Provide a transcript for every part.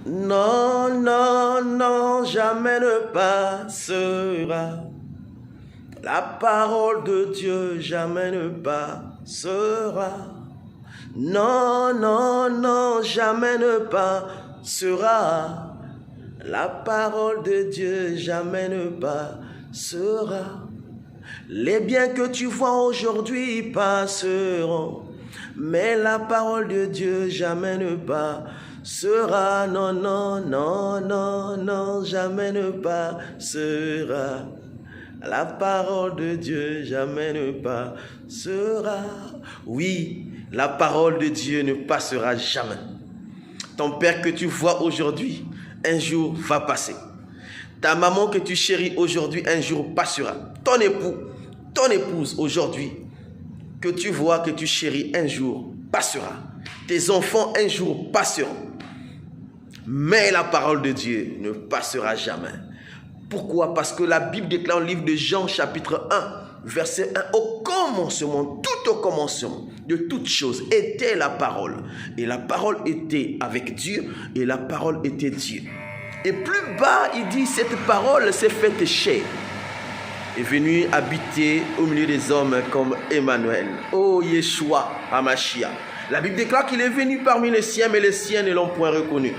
Non, non, non, jamais ne passera. La parole de Dieu jamais ne passera. Non, non, non, jamais ne passera. La parole de Dieu jamais ne passera. Les biens que tu vois aujourd'hui passeront, mais la parole de Dieu jamais ne passera. Non, non, non, non, non, jamais ne passera. La parole de Dieu jamais ne passera. Oui, la parole de Dieu ne passera jamais. Ton père que tu vois aujourd'hui, un jour va passer. Ta maman que tu chéris aujourd'hui, un jour passera. Ton époux, ton épouse aujourd'hui, que tu vois, que tu chéris, un jour passera. Tes enfants, un jour passeront. Mais la parole de Dieu ne passera jamais. Pourquoi? Parce que la Bible déclare au livre de Jean, chapitre 1, verset 1, au commencement, tout au commencement de toutes choses était la parole. Et la parole était avec Dieu, et la parole était Dieu. Et plus bas, il dit, cette parole s'est faite chair, est venue habiter au milieu des hommes comme Emmanuel. Oh Yeshua HaMashiach. La Bible déclare qu'il est venu parmi les siens, mais les siens ne l'ont point reconnu.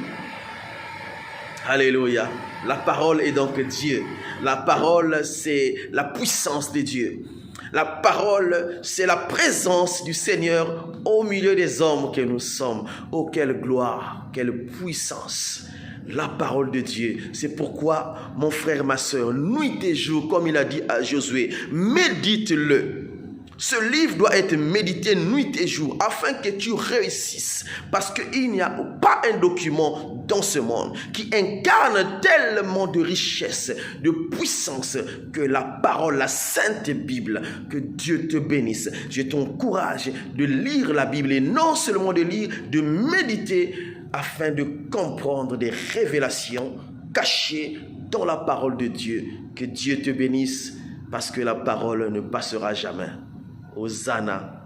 Alléluia. La parole est donc Dieu. La parole, c'est la puissance de Dieu. La parole, c'est la présence du Seigneur au milieu des hommes que nous sommes. Oh, quelle gloire, quelle puissance. La parole de Dieu. C'est pourquoi, mon frère, ma soeur, nuit et jour, comme il a dit à Josué, médite-le. Ce livre doit être médité nuit et jour afin que tu réussisses. Parce qu'il n'y a pas un document dans ce monde qui incarne tellement de richesse, de puissance que la parole, la Sainte Bible. Que Dieu te bénisse. Je t'encourage de lire la Bible et non seulement de lire, de méditer afin de comprendre des révélations cachées dans la parole de Dieu. Que Dieu te bénisse parce que la parole ne passera jamais. Hosanna